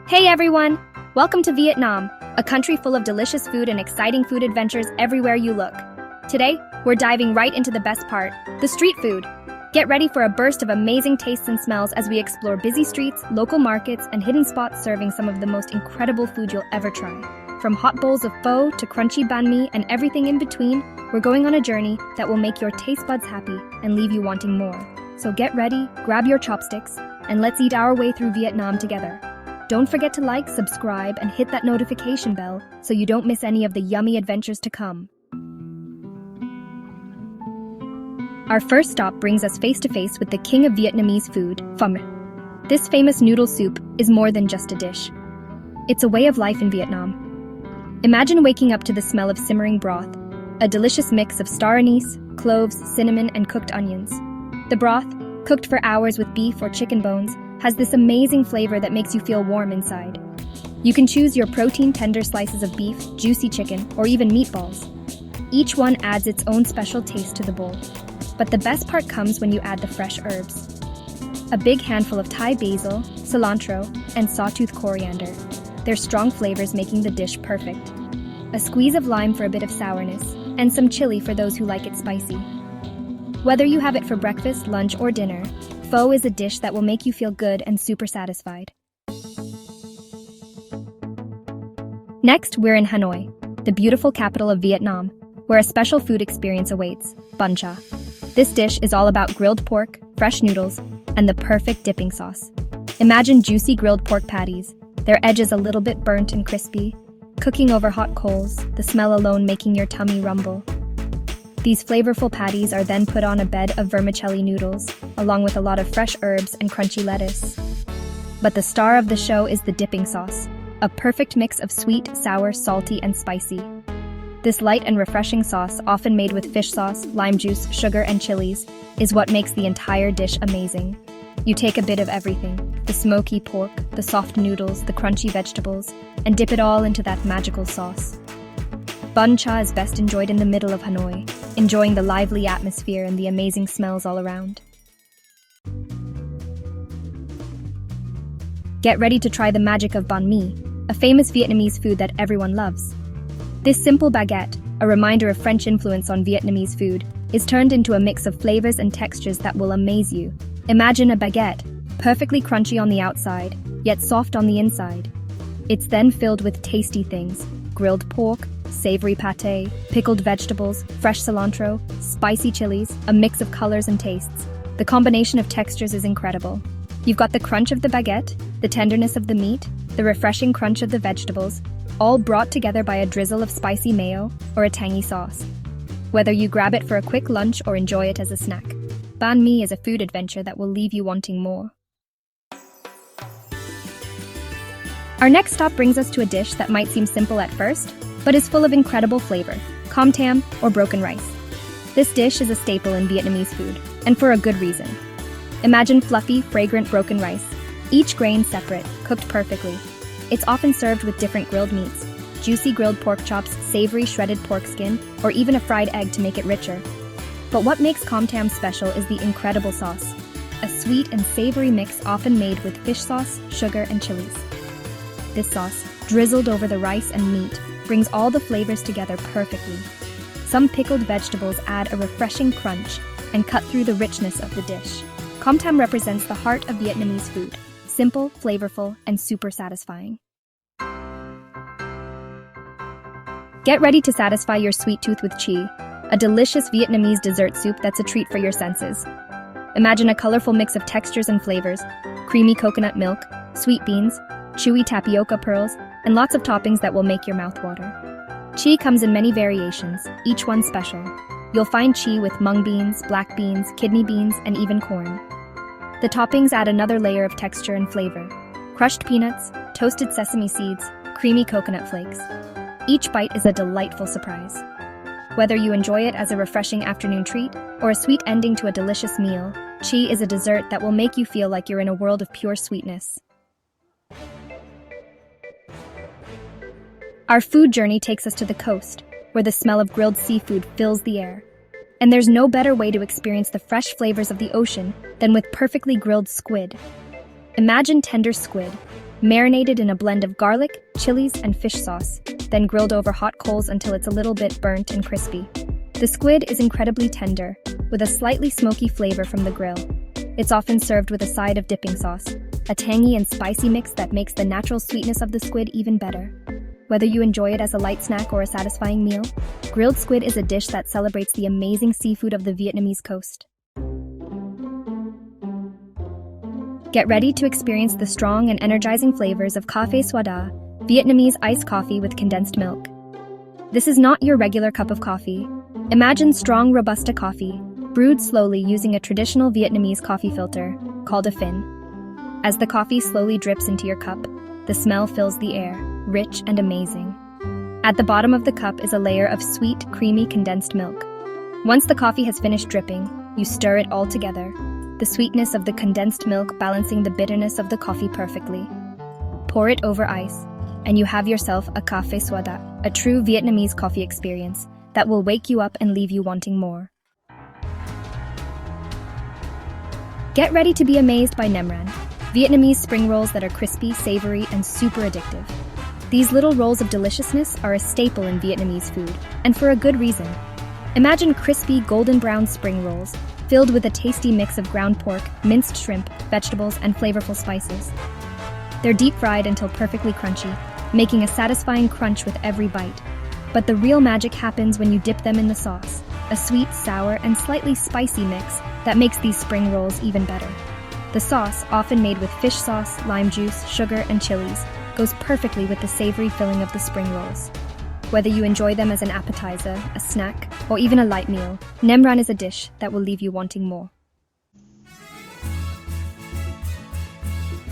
Hey everyone! Welcome to Vietnam, a country full of delicious food and exciting food adventures everywhere you look. Today, we're diving right into the best part, the street food. Get ready for a burst of amazing tastes and smells as we explore busy streets, local markets, and hidden spots serving some of the most incredible food you'll ever try. From hot bowls of pho to crunchy banh mi and everything in between, we're going on a journey that will make your taste buds happy and leave you wanting more. So get ready, grab your chopsticks, and let's eat our way through Vietnam together. Don't forget to like, subscribe, and hit that notification bell so you don't miss any of the yummy adventures to come. Our first stop brings us face to face with the king of Vietnamese food, phở. This famous noodle soup is more than just a dish. It's a way of life in Vietnam. Imagine waking up to the smell of simmering broth, a delicious mix of star anise, cloves, cinnamon, and cooked onions. The broth, cooked for hours with beef or chicken bones, has this amazing flavor that makes you feel warm inside. You can choose your protein-tender slices of beef, juicy chicken, or even meatballs. Each one adds its own special taste to the bowl. But the best part comes when you add the fresh herbs. A big handful of Thai basil, cilantro, and sawtooth coriander. Their strong flavors making the dish perfect. A squeeze of lime for a bit of sourness, and some chili for those who like it spicy. Whether you have it for breakfast, lunch, or dinner, pho is a dish that will make you feel good and super satisfied. Next, we're in Hanoi, the beautiful capital of Vietnam, where a special food experience awaits, bun cha. This dish is all about grilled pork, fresh noodles, and the perfect dipping sauce. Imagine juicy grilled pork patties, their edges a little bit burnt and crispy, cooking over hot coals, the smell alone making your tummy rumble. These flavorful patties are then put on a bed of vermicelli noodles, along with a lot of fresh herbs and crunchy lettuce. But the star of the show is the dipping sauce, a perfect mix of sweet, sour, salty, and spicy. This light and refreshing sauce, often made with fish sauce, lime juice, sugar, and chilies, is what makes the entire dish amazing. You take a bit of everything, the smoky pork, the soft noodles, the crunchy vegetables, and dip it all into that magical sauce. Bun cha is best enjoyed in the middle of Hanoi, enjoying the lively atmosphere and the amazing smells all around. Get ready to try the magic of banh mi, a famous Vietnamese food that everyone loves. This simple baguette, a reminder of French influence on Vietnamese food, is turned into a mix of flavors and textures that will amaze you. Imagine a baguette, perfectly crunchy on the outside, yet soft on the inside. It's then filled with tasty things: grilled pork, savory pâté, pickled vegetables, fresh cilantro, spicy chilies, a mix of colors and tastes. The combination of textures is incredible. You've got the crunch of the baguette, the tenderness of the meat, the refreshing crunch of the vegetables, all brought together by a drizzle of spicy mayo or a tangy sauce. Whether you grab it for a quick lunch or enjoy it as a snack, banh mi is a food adventure that will leave you wanting more. Our next stop brings us to a dish that might seem simple at first, but is full of incredible flavor: com tam, or broken rice. This dish is a staple in Vietnamese food, and for a good reason. Imagine fluffy, fragrant broken rice, each grain separate, cooked perfectly. It's often served with different grilled meats, juicy grilled pork chops, savory shredded pork skin, or even a fried egg to make it richer. But what makes com tam special is the incredible sauce, a sweet and savory mix often made with fish sauce, sugar, and chilies. This sauce, drizzled over the rice and meat, brings all the flavors together perfectly. Some pickled vegetables add a refreshing crunch and cut through the richness of the dish. Com tam represents the heart of Vietnamese food: simple, flavorful, and super satisfying. Get ready to satisfy your sweet tooth with chi, a delicious Vietnamese dessert soup that's a treat for your senses. Imagine a colorful mix of textures and flavors: creamy coconut milk, sweet beans, chewy tapioca pearls, and lots of toppings that will make your mouth water. Chi comes in many variations, each one special. You'll find chi with mung beans, black beans, kidney beans, and even corn. The toppings add another layer of texture and flavor: crushed peanuts, toasted sesame seeds, creamy coconut flakes. Each bite is a delightful surprise. Whether you enjoy it as a refreshing afternoon treat or a sweet ending to a delicious meal, chi is a dessert that will make you feel like you're in a world of pure sweetness. Our food journey takes us to the coast, where the smell of grilled seafood fills the air. And there's no better way to experience the fresh flavors of the ocean than with perfectly grilled squid. Imagine tender squid, marinated in a blend of garlic, chilies, and fish sauce, then grilled over hot coals until it's a little bit burnt and crispy. The squid is incredibly tender, with a slightly smoky flavor from the grill. It's often served with a side of dipping sauce, a tangy and spicy mix that makes the natural sweetness of the squid even better. Whether you enjoy it as a light snack or a satisfying meal, grilled squid is a dish that celebrates the amazing seafood of the Vietnamese coast. Get ready to experience the strong and energizing flavors of Café Soda, Vietnamese iced coffee with condensed milk. This is not your regular cup of coffee. Imagine strong Robusta coffee, brewed slowly using a traditional Vietnamese coffee filter, called a phin. As the coffee slowly drips into your cup, the smell fills the air, rich and amazing. At the bottom of the cup is a layer of sweet, creamy condensed milk. Once the coffee has finished dripping, you stir it all together, the sweetness of the condensed milk balancing the bitterness of the coffee perfectly. Pour it over ice, and you have yourself a Café Soda, a true Vietnamese coffee experience that will wake you up and leave you wanting more. Get ready to be amazed by Nem Ran, Vietnamese spring rolls that are crispy, savory, and super addictive. These little rolls of deliciousness are a staple in Vietnamese food, and for a good reason. Imagine crispy, golden brown spring rolls, filled with a tasty mix of ground pork, minced shrimp, vegetables, and flavorful spices. They're deep-fried until perfectly crunchy, making a satisfying crunch with every bite. But the real magic happens when you dip them in the sauce, a sweet, sour, and slightly spicy mix that makes these spring rolls even better. The sauce, often made with fish sauce, lime juice, sugar, and chilies, goes perfectly with the savory filling of the spring rolls. Whether you enjoy them as an appetizer, a snack, or even a light meal, Nem Ran is a dish that will leave you wanting more.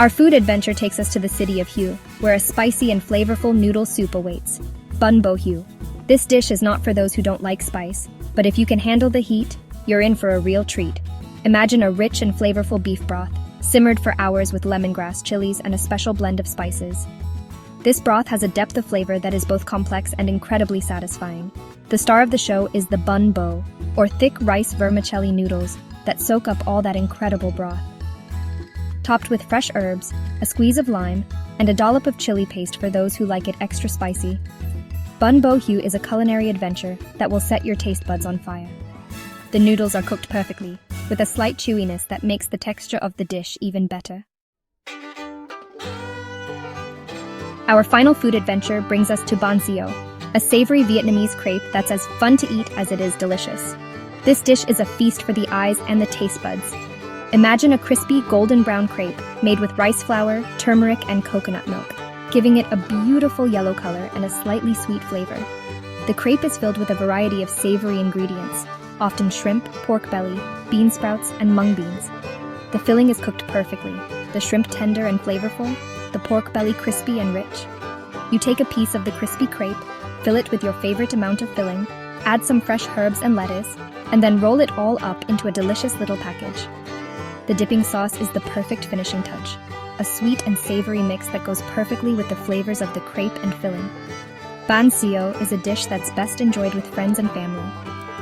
Our food adventure takes us to the city of Hue, where a spicy and flavorful noodle soup awaits. Bun Bo Hue. This dish is not for those who don't like spice, but if you can handle the heat, you're in for a real treat. Imagine a rich and flavorful beef broth, simmered for hours with lemongrass, chilies, and a special blend of spices. This broth has a depth of flavor that is both complex and incredibly satisfying. The star of the show is the bun bo, or thick rice vermicelli noodles that soak up all that incredible broth. Topped with fresh herbs, a squeeze of lime, and a dollop of chili paste for those who like it extra spicy. Bun Bo Hue is a culinary adventure that will set your taste buds on fire. The noodles are cooked perfectly, with a slight chewiness that makes the texture of the dish even better. Our final food adventure brings us to Bánh Xèo, a savory Vietnamese crepe that's as fun to eat as it is delicious. This dish is a feast for the eyes and the taste buds. Imagine a crispy golden brown crepe made with rice flour, turmeric, and coconut milk, giving it a beautiful yellow color and a slightly sweet flavor. The crepe is filled with a variety of savory ingredients, often shrimp, pork belly, bean sprouts, and mung beans. The filling is cooked perfectly, the shrimp tender and flavorful, the pork belly crispy and rich. You take a piece of the crispy crepe, fill it with your favorite amount of filling, add some fresh herbs and lettuce, and then roll it all up into a delicious little package. The dipping sauce is the perfect finishing touch, a sweet and savory mix that goes perfectly with the flavors of the crepe and filling. Bánh Xèo is a dish that's best enjoyed with friends and family,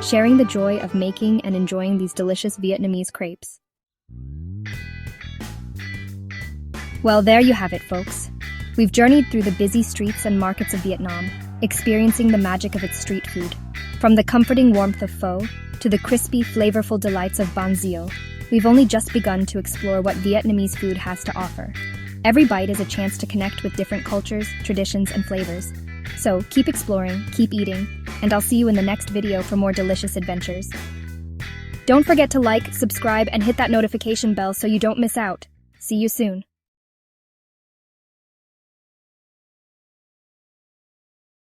sharing the joy of making and enjoying these delicious Vietnamese crepes. Well, there you have it, folks. We've journeyed through the busy streets and markets of Vietnam, experiencing the magic of its street food. From the comforting warmth of pho to the crispy, flavorful delights of bánh xèo, we've only just begun to explore what Vietnamese food has to offer. Every bite is a chance to connect with different cultures, traditions, and flavors. So keep exploring, keep eating, and I'll see you in the next video for more delicious adventures. Don't forget to like, subscribe, and hit that notification bell so you don't miss out. See you soon.